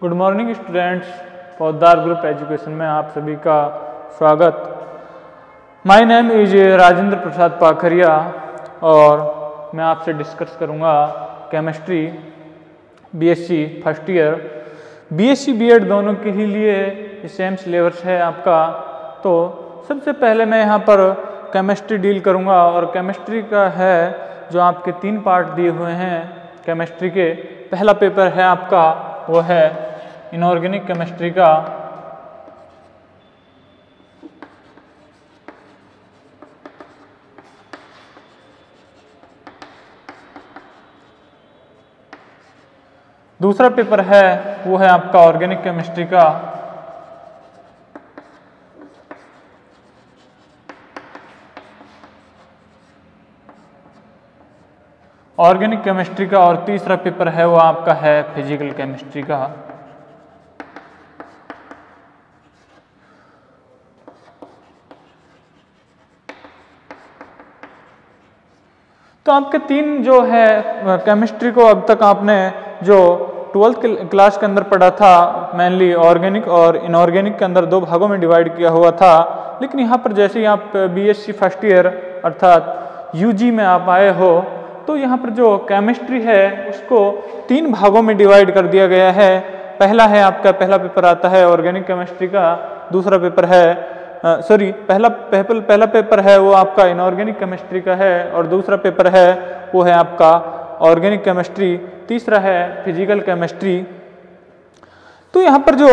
Good morning students, Podar group education में आप सभी का स्वागत। My name is Rajendra Prasad Pakhariya और मैं आपसे डिस्कस करूंगा chemistry BSc first year. BSc BEd दोनों के ही लिए सेम सिलेबस है आपका। तो सबसे पहले मैं यहाँ पर केमिस्ट्री डील करूँगा और केमिस्ट्री का है जो आपके 3 पार्ट दिए हुए हैं केमिस्ट्री के। पहला पेपर है आपका वो है इनऑर्गेनिक केमिस्ट्री का। दूसरा पेपर है वो है आपका ऑर्गेनिक केमिस्ट्री का। ऑर्गेनिक केमिस्ट्री का और तीसरा पेपर है वो आपका है फिजिकल केमिस्ट्री का। तो आपके 3 जो है केमिस्ट्री को अब तक आपने जो 12th क्लास के अंदर पढ़ा था, मेनली ऑर्गेनिक और इनऑर्गेनिक के अंदर 2 भागों में डिवाइड किया हुआ था। लेकिन यहाँ पर जैसे ही आप बीएससी फर्स्ट ईयर अर्थात यूजी में आप आए हो तो यहाँ पर जो केमिस्ट्री है उसको 3 भागों में डिवाइड कर दिया गया है। पहला पेपर आता है ऑर्गेनिक केमिस्ट्री का, दूसरा पेपर है पहला पेपर है वो आपका इनऑर्गेनिक केमिस्ट्री का है और दूसरा पेपर है वो है आपका ऑर्गेनिक केमिस्ट्री, तीसरा है फिजिकल केमिस्ट्री। तो यहाँ पर जो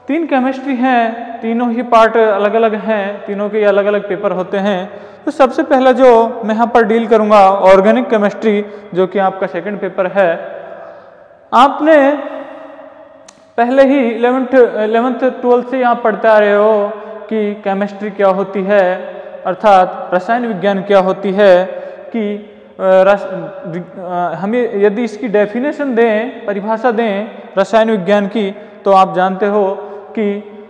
3 केमिस्ट्री हैं, तीनों ही पार्ट अलग अलग हैं, तीनों के अलग अलग पेपर होते हैं। तो सबसे पहला जो मैं यहाँ पर डील करूँगा ऑर्गेनिक केमिस्ट्री, जो कि आपका सेकंड पेपर है। आपने पहले ही 11th 12th से यहाँ पढ़ते आ रहे हो कि केमिस्ट्री क्या होती है, अर्थात रसायन विज्ञान क्या होती है। कि हमें यदि इसकी डेफिनेशन दें, परिभाषा दें रसायन विज्ञान की, तो आप जानते हो कि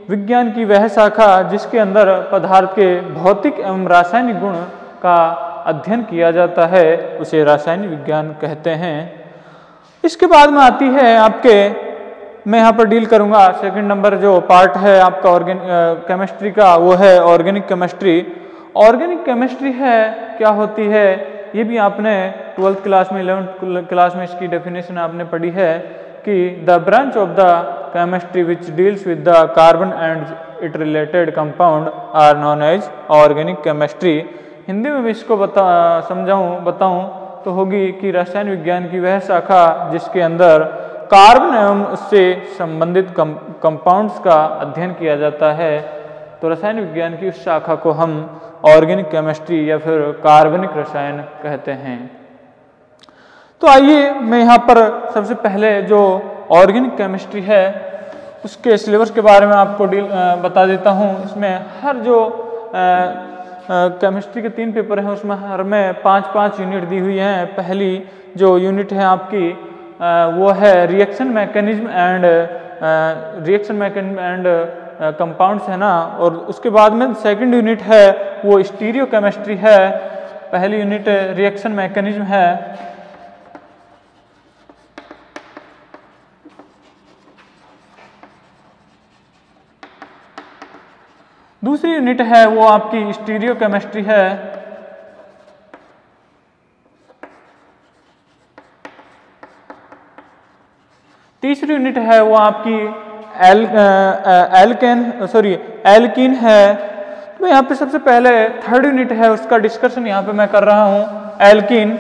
विज्ञान की वह शाखा जिसके अंदर पदार्थ के भौतिक एवं रासायनिक गुण का अध्ययन किया जाता है उसे रासायनिक विज्ञान कहते हैं। इसके बाद में आती है आपके, मैं यहाँ पर डील करूँगा सेकंड नंबर जो पार्ट है आपका केमिस्ट्री का, वो है ऑर्गेनिक केमिस्ट्री। ऑर्गेनिक केमिस्ट्री है क्या होती है ये भी आपने 12th क्लास में 11th क्लास में इसकी डेफिनेशन आपने पढ़ी है कि the branch of the chemistry which deals with the carbon and it related compound are known as organic chemistry. Hindi में भी इसको बताऊं तो होगी कि रसायन विज्ञान की वह शाखा जिसके अंदर कार्बन एवं उससे संबंधित कंपाउंड्स का अध्ययन किया जाता है। तो रसायन विज्ञान की उस शाखा को हम ऑर्गेनिक केमिस्ट्री या फिर कार्बनिक रसायन कहते हैं। तो आइए मैं यहाँ पर सबसे पहले जो ऑर्गेनिक केमिस्ट्री है उसके सिलेबस के बारे में आपको बता देता हूँ। इसमें हर जो केमिस्ट्री के 3 पेपर हैं उसमें हर में 5-5 यूनिट दी हुई हैं। पहली जो यूनिट है आपकी वो है रिएक्शन मैकेनिज्म एंड कंपाउंड्स है ना, और उसके बाद में सेकंड यूनिट है वो स्टीरियो केमिस्ट्री है। पहली यूनिट रिएक्शन मैकेनिज्म है, दूसरी यूनिट है वो आपकी स्टीरियो केमिस्ट्री है, तीसरी यूनिट है वो आपकी एल्कीन है। तो यहाँ पे सबसे पहले थर्ड यूनिट है उसका डिस्कशन यहाँ पे मैं कर रहा हूँ। Alkene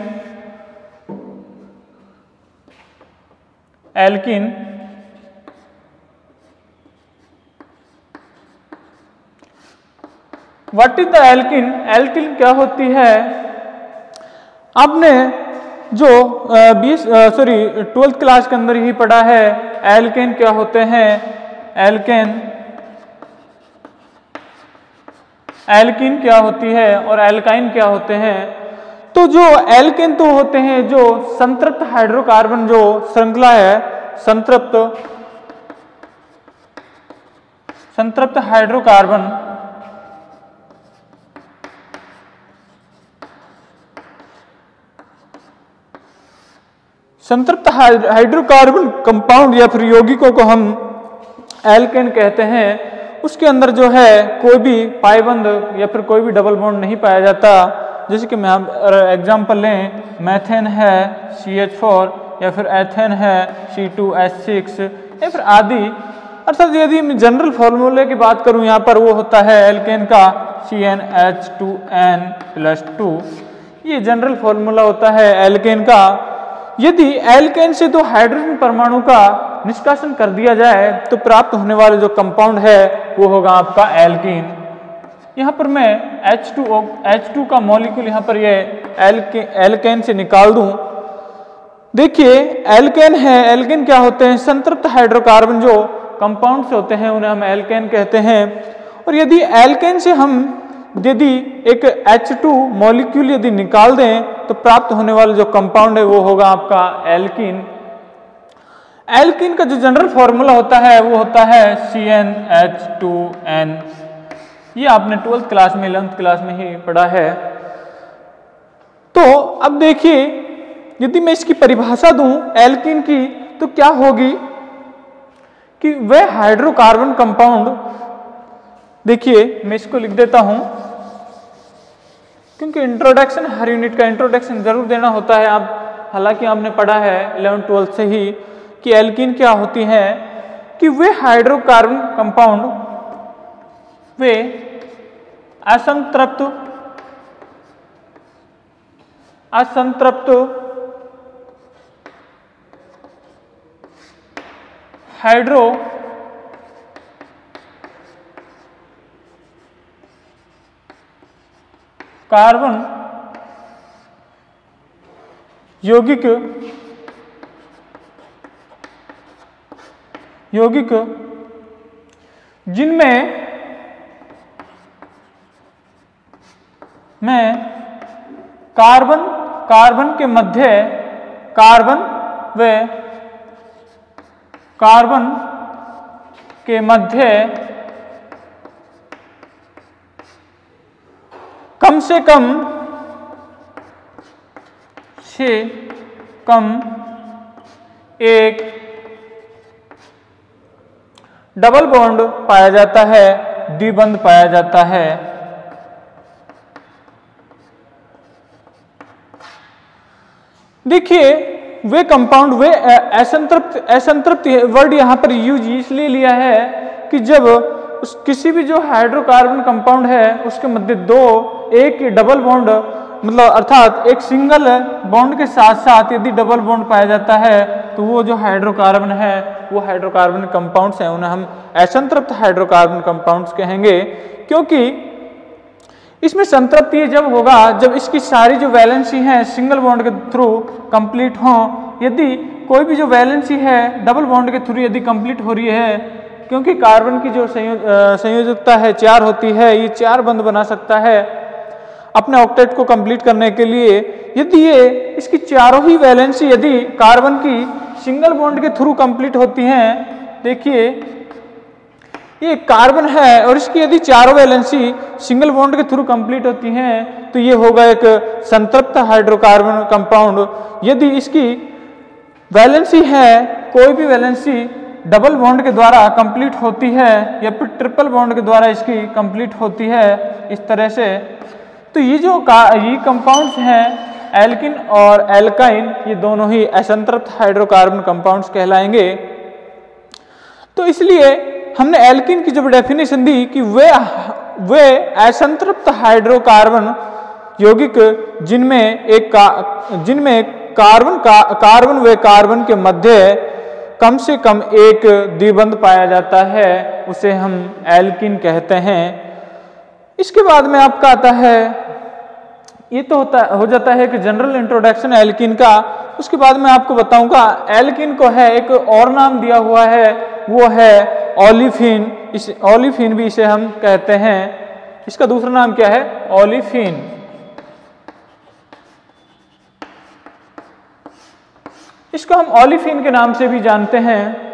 what is the alkene? Alkene क्या होती है? आपने जो 12th क्लास के अंदर ही पढ़ा है एल्केन क्या होते हैं। एल्कीन क्या होती है और एल्काइन क्या होते हैं। तो जो एल्केन तो होते हैं जो संतृप्त हाइड्रोकार्बन जो श्रृंखला है, संतृप्त हाइड्रोकार्बन संतृप्त हाइड्रोकार्बन कंपाउंड या फिर यौगिकों को हम एल्केन कहते हैं, उसके अंदर जो है कोई भी पाइबंद या फिर कोई भी डबल बॉन्ड नहीं पाया जाता। जैसे कि मैं एग्जांपल लें, मेथेन है CH4 या फिर एथेन है C2H6 या फिर आदि। अर्थात यदि मैं जनरल फॉर्मूले की बात करूं यहाँ पर, वो होता है एल्केन का CnH2n+2। ये जनरल फॉर्मूला होता है एल्केन का। यदि एल्केन से दो हाइड्रोजन परमाणु का निष्कासन कर दिया जाए तो प्राप्त होने वाला जो कंपाउंड है वो होगा आपका एल्कीन। यहाँ पर मैं H2 का मॉलिक्यूल यहाँ पर ये एल्केन से निकाल दूं। देखिए एल्केन है, एल्केन क्या होते हैं? संतृप्त हाइड्रोकार्बन जो कंपाउंड से होते हैं उन्हें हम एल्केन कहते हैं। और यदि एल्केन से हम यदि एक H2 मॉलिक्यूल यदि निकाल दें तो प्राप्त होने वाला जो कंपाउंड है वो होगा आपका एल्कीन। एल्कीन का जो जनरल फॉर्मूला होता है वो होता है CnH2n। ये आपने 12th क्लास में 11th क्लास में ही पढ़ा है। तो अब देखिए यदि मैं इसकी परिभाषा दूं एल्कीन की तो क्या होगी कि वह हाइड्रोकार्बन कंपाउंड, देखिए मैं इसको लिख देता हूं क्योंकि इंट्रोडक्शन, हर यूनिट का इंट्रोडक्शन जरूर देना होता है। आप हालांकि आपने पढ़ा है 11th-12th से ही कि एल्कीन क्या होती है, कि वे हाइड्रोकार्बन कंपाउंड वे असंतृप्त हाइड्रोकार्बन यौगिक जिनमें कार्बन के मध्य कम से कम एक डबल बॉन्ड पाया जाता है, द्विबंध पाया जाता है। देखिए वे कंपाउंड वे असंतृप्त वर्ड यहाँ पर यूज इसलिए लिया है कि जब किसी भी जो हाइड्रोकार्बन कंपाउंड है उसके मध्य एक डबल बॉन्ड मतलब अर्थात एक सिंगल बॉन्ड के साथ साथ यदि डबल बॉन्ड पाया जाता है तो वो जो हाइड्रोकार्बन है वो हाइड्रोकार्बन कंपाउंड्स हैं, उन्हें हम असंतृप्त हाइड्रोकार्बन कंपाउंड्स कहेंगे। क्योंकि इसमें संतृप्ति जब होगा जब इसकी सारी जो वैलेंसी है सिंगल बॉन्ड के थ्रू कंप्लीट हो। यदि कोई भी जो वैलेंसी है डबल बॉन्ड के थ्रू यदि कंप्लीट हो रही है, क्योंकि कार्बन की जो संयोजकता है 4 होती है, ये 4 बंध बना सकता है अपने ऑक्टेट को कंप्लीट करने के लिए। यदि ये इसकी चारों ही वैलेंसी यदि कार्बन की सिंगल बॉन्ड के थ्रू कंप्लीट होती हैं, देखिए ये कार्बन है और इसकी यदि चारों वैलेंसी सिंगल बॉन्ड के थ्रू कंप्लीट होती हैं तो ये होगा एक संतृप्त हाइड्रोकार्बन कंपाउंड। यदि इसकी वैलेंसी है कोई भी वैलेंसी डबल बॉन्ड के द्वारा कंप्लीट होती है या फिर ट्रिपल बॉन्ड के द्वारा इसकी कंप्लीट होती है इस तरह से, तो ये जो ये कंपाउंड्स हैं एल्किन और एल्काइन, ये दोनों ही असंतृप्त हाइड्रोकार्बन कंपाउंड्स कहलाएंगे। तो इसलिए हमने एल्किन की जब डेफिनेशन दी कि वे असंतृप्त हाइड्रोकार्बन यौगिक जिनमें कार्बन व कार्बन के मध्य कम से कम एक द्विबंध पाया जाता है, उसे हम एल्किन कहते हैं। इसके बाद में आपका आता है, ये तो हो जाता है कि जनरल इंट्रोडक्शन एल्किन का। उसके बाद मैं आपको बताऊंगा एल्किन को है एक और नाम दिया हुआ है, वो है ओलिफिन। ओलिफिन भी इसे हम कहते हैं। इसका दूसरा नाम क्या है? ओलिफिन। इसको हम ओलिफिन के नाम से भी जानते हैं।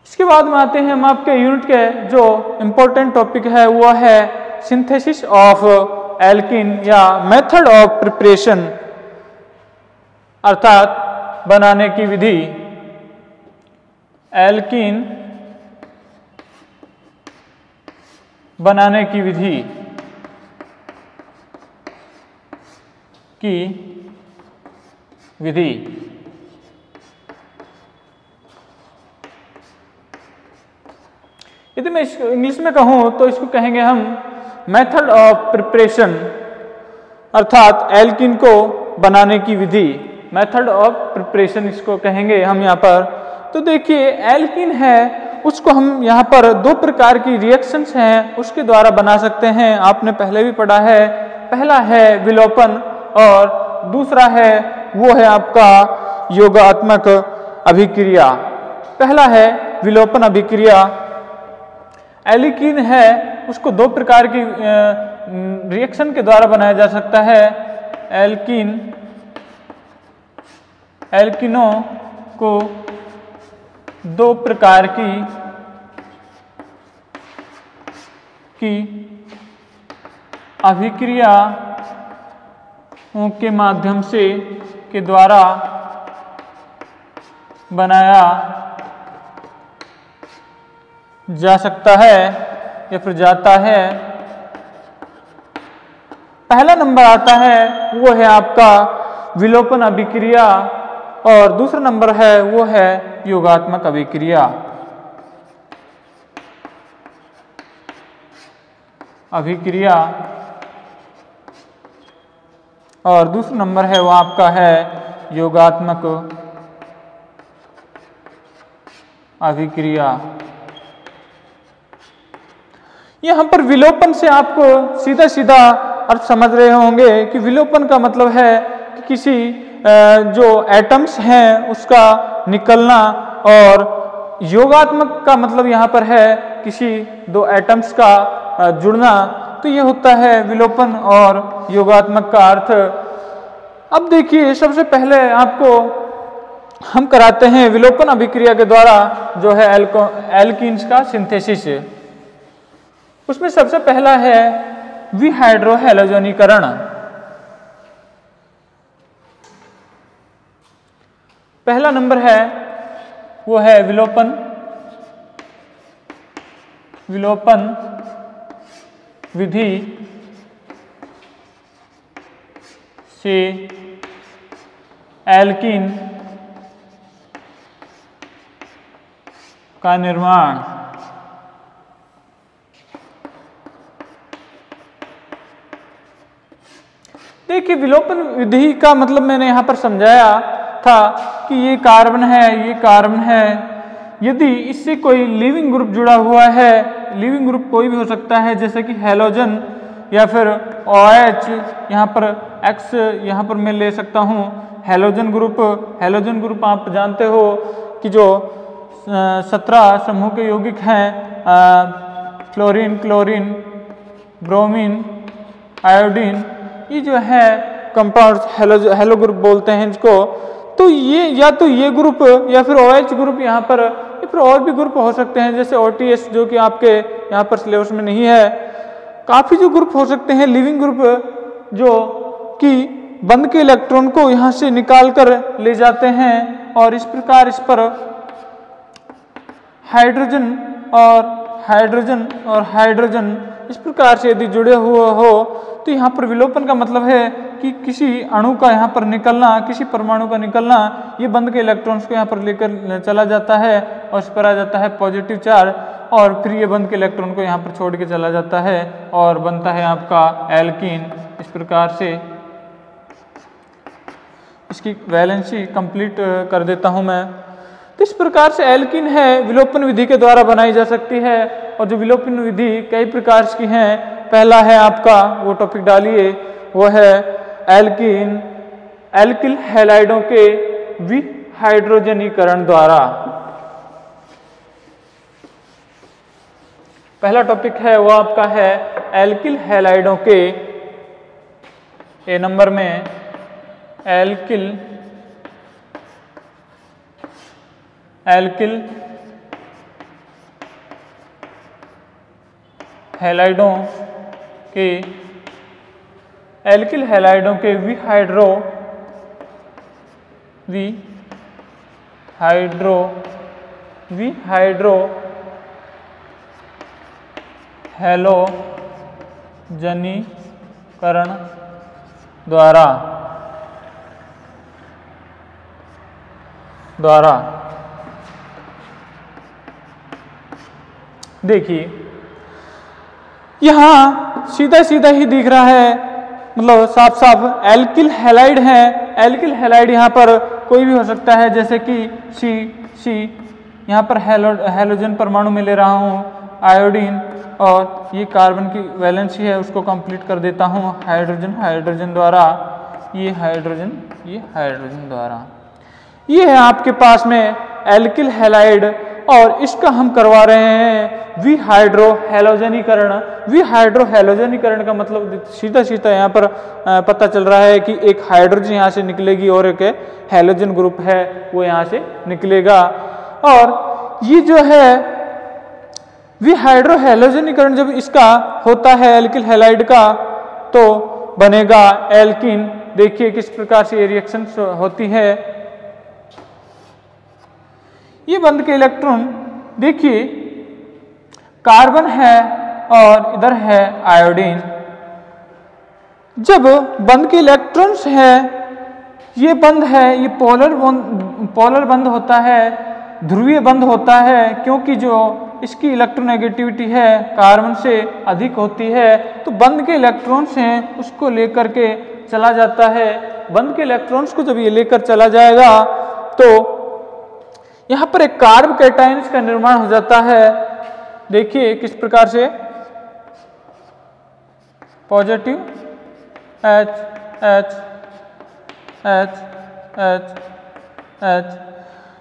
इसके इसके बाद में आते हैं हम आपके यूनिट के जो इम्पोर्टेंट टॉपिक है वो है सिंथेसिस ऑफ एल्कीन या मेथड ऑफ प्रिपरेशन, अर्थात बनाने की विधि। एल्कीन बनाने की विधि यदि मैं इंग्लिश में कहूं तो इसको कहेंगे हम मेथड ऑफ प्रिपरेशन, अर्थात एल्कीन को बनाने की विधि। मेथड ऑफ प्रिपरेशन इसको कहेंगे हम यहाँ पर। तो देखिए एल्कीन है उसको हम यहाँ पर दो प्रकार की रिएक्शंस हैं उसके द्वारा बना सकते हैं, आपने पहले भी पढ़ा है। पहला है विलोपन और दूसरा है वो है आपका योगात्मक अभिक्रिया। पहला है विलोपन अभिक्रिया। एल्कीन है उसको दो प्रकार की रिएक्शन के द्वारा बनाया जा सकता है। एल्कीनों को दो प्रकार की अभिक्रिया के माध्यम से के द्वारा बनाया जा सकता है या फिर जाता है। पहला नंबर आता है वो है आपका विलोपन अभिक्रिया और दूसरा नंबर है वो है योगात्मक अभिक्रिया। और दूसरा नंबर है वो आपका है योगात्मक अभिक्रिया। यहां पर विलोपन से आपको सीधा सीधा अर्थ समझ रहे होंगे कि विलोपन का मतलब है कि किसी जो एटम्स हैं उसका निकलना, और योगात्मक का मतलब यहाँ पर है किसी दो एटम्स का जुड़ना। तो ये होता है विलोपन और योगात्मक का अर्थ। अब देखिए सबसे पहले आपको हम कराते हैं विलोपन अभिक्रिया के द्वारा जो है एल्कीन्स का सिंथेसिस। उसमें सबसे पहला है विहाइड्रोहैलोजनीकरण। पहला नंबर है वो है विलोपन विधि से एल्कीन का निर्माण। देखिए विलोपन विधि का मतलब मैंने यहां पर समझाया था कि ये कार्बन है, यदि इससे कोई लिविंग ग्रुप जुड़ा हुआ है, लिविंग ग्रुप कोई भी हो सकता है जैसे कि हैलोजन या फिर OH, यहाँ पर X यहाँ पर मैं ले सकता हूँ हैलोजन ग्रुप आप जानते हो कि जो 17 समूह के यौगिक हैं, फ्लोरीन, क्लोरीन, ब्रोमीन, आयोडीन, ये जो है कंपाउंड हेलो ग्रुप बोलते हैं इसको। तो ये या तो ये ग्रुप या फिर OH ग्रुप यहाँ पर, या फिर और भी ग्रुप हो सकते हैं जैसे OTS जो कि आपके यहाँ पर सिलेबस में नहीं है। काफ़ी जो ग्रुप हो सकते हैं लिविंग ग्रुप जो कि बंद के इलेक्ट्रॉन को यहाँ से निकाल कर ले जाते हैं, और इस प्रकार इस पर हाइड्रोजन और हाइड्रोजन इस प्रकार से यदि जुड़े हुए हो तो यहाँ पर विलोपन का मतलब है कि किसी अणु का यहाँ पर निकलना, किसी परमाणु का निकलना, ये बंद के इलेक्ट्रॉन्स को यहाँ पर लेकर चला जाता है और इस पर आ जाता है पॉजिटिव चार्ज, और फिर ये बंद के इलेक्ट्रॉन को यहाँ पर छोड़ के चला जाता है और बनता है आपका एल्कीन। इस प्रकार से इसकी वैलेंसी कंप्लीट कर देता हूँ मैं। तो इस प्रकार से एल्कीन है विलोपन विधि के द्वारा बनाई जा सकती है, और जो विलोपन विधि कई प्रकार की हैं। पहला है आपका, वो टॉपिक डालिए, वो है एल्किल हैलाइडों के विहाइड्रोजनीकरण द्वारा। पहला टॉपिक है वो आपका है एल्किल हैलाइडों के, ए नंबर में एल्किल हैलाइडों के एल्किल हैलाइडों के विहाइड्रो हैलोजनीकरण द्वारा देखिए यहां सीधा सीधा ही दिख रहा है, मतलब साफ साफ एल्किल हैलाइड है। एल्किल हैलाइड यहाँ पर कोई भी हो सकता है, जैसे कि सी यहाँ पर हैलोजन परमाणु में ले रहा हूँ, आयोडीन, और ये कार्बन की वैलेंसी है उसको कंप्लीट कर देता हूँ हाइड्रोजन द्वारा, ये हाइड्रोजन द्वारा। ये है आपके पास में एल्किल हैलाइड, और इसका हम करवा रहे हैं विहाइड्रो हैलोजनीकरण। विहाइड्रो हैलोजनीकरण का मतलब सीधा सीधा यहाँ पर पता चल रहा है कि एक हाइड्रोजन यहाँ से निकलेगी और एक हैलोजन ग्रुप है वो यहाँ से निकलेगा। और ये जो है विहाइड्रो हैलोजनीकरण जब इसका होता है एल्किल हैलाइड का, तो बनेगा एल्कीन। देखिए किस प्रकार से ये रिएक्शन होती है। ये बंध के इलेक्ट्रॉन देखिए, कार्बन है और इधर है आयोडीन। जब बंध के इलेक्ट्रॉन्स है, ये बंध है, ये पोलर बंध होता है, ध्रुवीय बंध होता है, क्योंकि जो इसकी इलेक्ट्रोनेगेटिविटी है कार्बन से अधिक होती है, तो बंध के इलेक्ट्रॉन्स हैं उसको लेकर के चला जाता है। बंध के इलेक्ट्रॉन्स को जब ये लेकर चला जाएगा तो यहाँ पर एक कार्ब कैटायन का निर्माण हो जाता है। देखिए किस प्रकार से, positive H H H H H।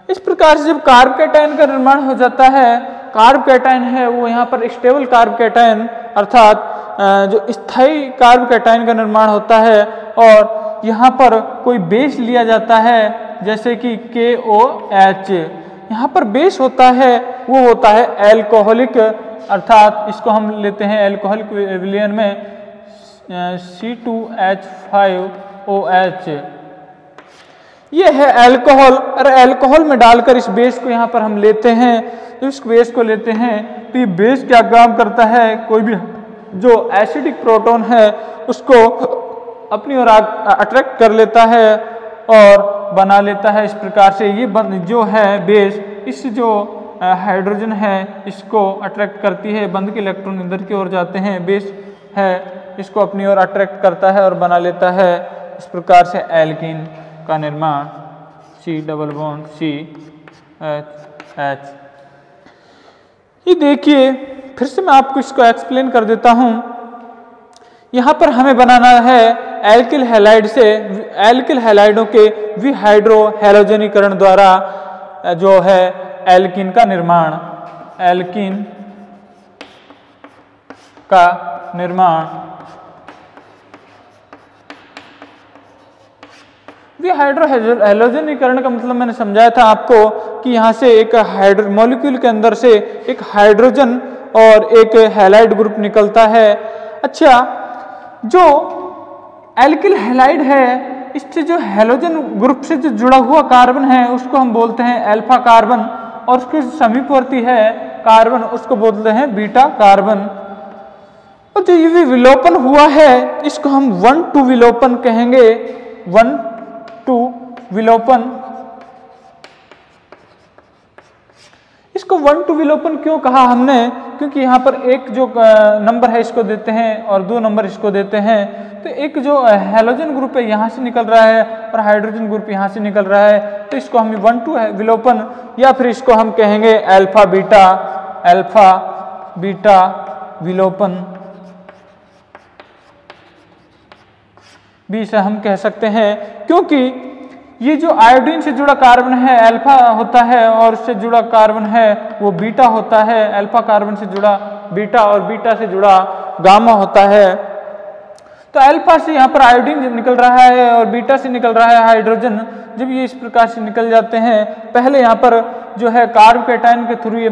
इस प्रकार से जब कार्ब कैटायन का निर्माण हो जाता है, कार्ब कैटायन है वो यहाँ पर स्टेबल कार्ब कैटायन अर्थात जो स्थायी कार्ब कैटायन का निर्माण होता है, और यहाँ पर कोई बेस लिया जाता है जैसे कि KOH। यहाँ पर बेस होता है वो होता है एल्कोहलिक, अर्थात इसको हम लेते हैं एल्कोहलिक विलयन में C2H5OH। ये है एल्कोहल, और एल्कोहल में डालकर इस बेस को यहाँ पर हम लेते हैं। तो इस बेस को लेते हैं तो ये बेस क्या काम करता है, कोई भी जो एसिडिक प्रोटॉन है उसको अपनी ओर अट्रैक्ट कर लेता है और बना लेता है। इस प्रकार से ये जो है बेस, इस जो हाइड्रोजन है इसको अट्रैक्ट करती है, बंध के इलेक्ट्रॉन इधर की ओर जाते हैं, बेस है इसको अपनी ओर अट्रैक्ट करता है और बना लेता है। इस प्रकार से एल्कीन का निर्माण CH। ये देखिए फिर से मैं आपको इसको एक्सप्लेन कर देता हूं। यहां पर हमें बनाना है एल्किल हैलाइड से, एल्किल हैलाइडों के विहाइड्रो हैलोजनीकरण द्वारा जो है एल्कीन का निर्माण, एल्कीन का निर्माण। विहाइड्रो हैलोजनीकरण का मतलब मैंने समझाया था आपको कि यहाँ से एक मॉलिक्यूल के अंदर से एक हाइड्रोजन और एक हैलाइड ग्रुप निकलता है। अच्छा, जो एल्किल हैलाइड है इससे जो हैलोजन ग्रुप से जो जुड़ा हुआ कार्बन है उसको हम बोलते हैं अल्फा कार्बन, और उसके समीपवर्ती है कार्बन उसको बोलते हैं बीटा कार्बन। और जो ये विलोपन हुआ है इसको हम 1-2 विलोपन कहेंगे। 1-2 विलोपन, इसको 1-2 विलोपन क्यों कहा हमने, क्योंकि यहाँ पर एक जो नंबर है इसको देते हैं और 2 नंबर इसको देते हैं। तो एक जो हैलोजन ग्रुप है यहाँ से निकल रहा है और हाइड्रोजन ग्रुप यहाँ से निकल रहा है, तो इसको हम 1-2 विलोपन, या फिर इसको हम कहेंगे अल्फा बीटा विलोपन भी से हम कह सकते हैं। क्योंकि ये जो आयोडीन से जुड़ा कार्बन है अल्फा होता है और उससे जुड़ा कार्बन है वो बीटा होता है। अल्फा कार्बन से जुड़ा बीटा और बीटा से जुड़ा गामा होता है। तो अल्फा से यहाँ पर आयोडीन निकल रहा है और बीटा से निकल रहा है हाइड्रोजन। जब ये इस प्रकार से निकल जाते हैं, पहले यहाँ पर जो है कार्ब कैटायन के थ्रू ये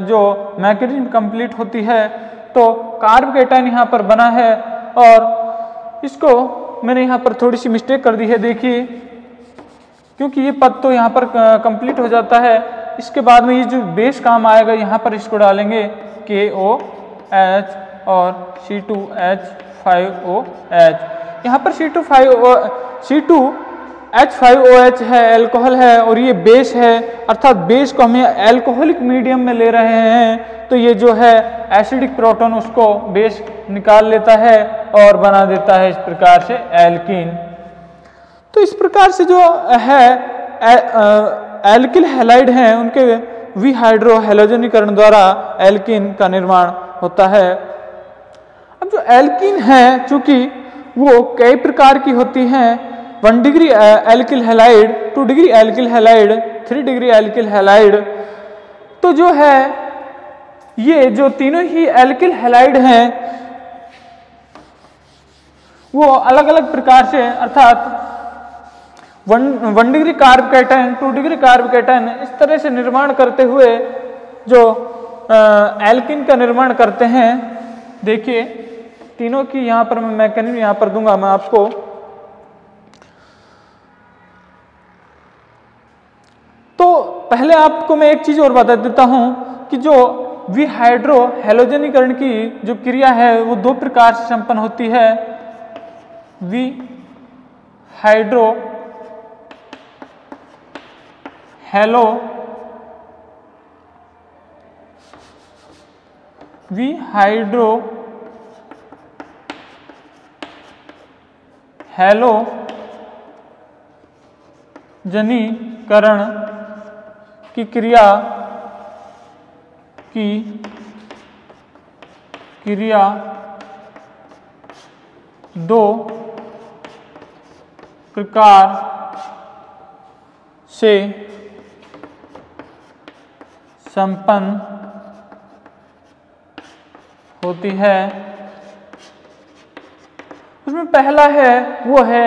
जो मैकेनिज्म कंप्लीट होती है, तो कार्बोकेटायन यहाँ पर बना है और इसको मैंने यहाँ पर थोड़ी सी मिस्टेक कर दी है, देखिए, क्योंकि ये पद तो यहाँ पर कंप्लीट हो जाता है। इसके बाद में ये जो बेस काम आएगा यहाँ पर इसको डालेंगे KOH और C2H5OH। यहाँ पर C2H5OH है, अल्कोहल है और ये बेस है, अर्थात बेस को हम अल्कोहलिक मीडियम में ले रहे हैं तो ये जो है एसिडिक प्रोटॉन उसको बेस निकाल लेता है और बना देता है इस प्रकार से एल्कीन। तो इस प्रकार से जो है एल्किल हैलाइड हैं उनके विहाइड्रो हैलोजनीकरण द्वारा एल्कीन का निर्माण होता है। अब जो एल्कीन है चूंकि वो कई प्रकार की होती हैं, 1 degree alkyl halide, 2 degree alkyl halide, 3 degree alkyl halide, तो जो है ये जो तीनों ही एल्किल हैलाइड हैं वो अलग अलग प्रकार से, अर्थात 1 डिग्री कार्बोकेटायन, 2 डिग्री कार्बोकेटायन, इस तरह से निर्माण करते हुए जो एल्कीन का निर्माण करते हैं। देखिए तीनों की यहाँ पर मैं मैकेनिज्म यहाँ पर दूंगा मैं आपको। तो पहले आपको मैं एक चीज और बता देता हूं कि जो विहाइड्रो हैलोजनीकरण की जो क्रिया है वो 2 प्रकार से संपन्न होती है। विहाइड्रो हैलोजनीकरण की क्रिया 2 प्रकार से संपन्न होती है। उसमें पहला है वो है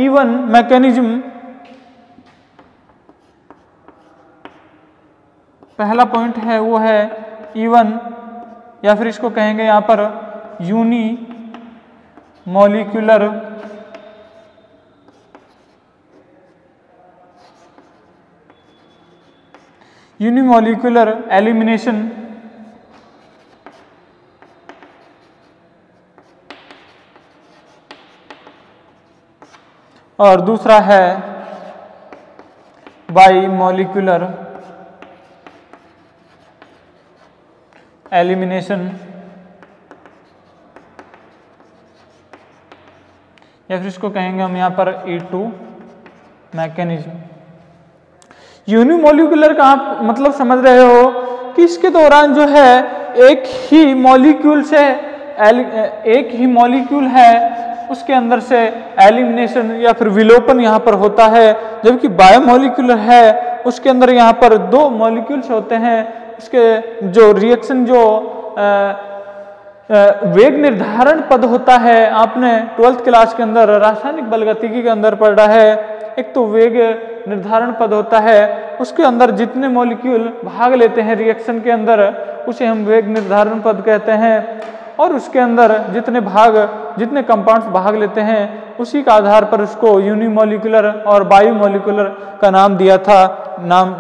इवन मैकेनिज्म। पहला पॉइंट है वो है इवन, या फिर इसको कहेंगे यहां पर यूनिमॉलिक्यूलर एलिमिनेशन। और दूसरा है बाईमॉलिक्यूलर एलिमिनेशन, या फिर इसको कहेंगे हम यहाँ पर E2 मैकेनिज्म। यूनिमॉलिक्यूलर का आप मतलब समझ रहे हो कि इसके दौरान जो है एक ही मॉलिक्यूल है उसके अंदर से एलिमिनेशन या फिर विलोपन यहाँ पर होता है, जबकि बायोमॉलिक्यूलर है उसके अंदर यहाँ पर 2 मॉलिक्यूल्स होते हैं। उसके जो रिएक्शन जो वेग निर्धारण पद होता है, आपने 12th क्लास के अंदर रासायनिक बलगतिकी के अंदर पढ़ा है। एक तो वेग निर्धारण पद होता है, उसके अंदर जितने मॉलिक्यूल भाग लेते हैं रिएक्शन के अंदर उसे हम वेग निर्धारण पद कहते हैं, और उसके अंदर जितने कंपाउंड्स भाग लेते हैं उसी का आधार पर उसको यूनिमॉलिक्यूलर और बायोमॉलिक्यूलर का नाम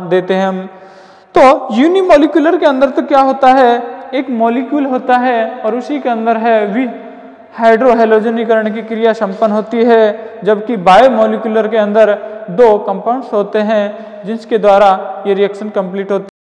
देते हैं हम। तो यूनिमॉलिक्यूलर के अंदर तो क्या होता है, एक मॉलिक्यूल होता है और उसी के अंदर है विहाइड्रो हैलोजनीकरण की क्रिया संपन्न होती है, जबकि बायोमॉलिक्यूलर के अंदर 2 कंपाउंड्स होते हैं जिसके द्वारा ये रिएक्शन कंप्लीट होती है।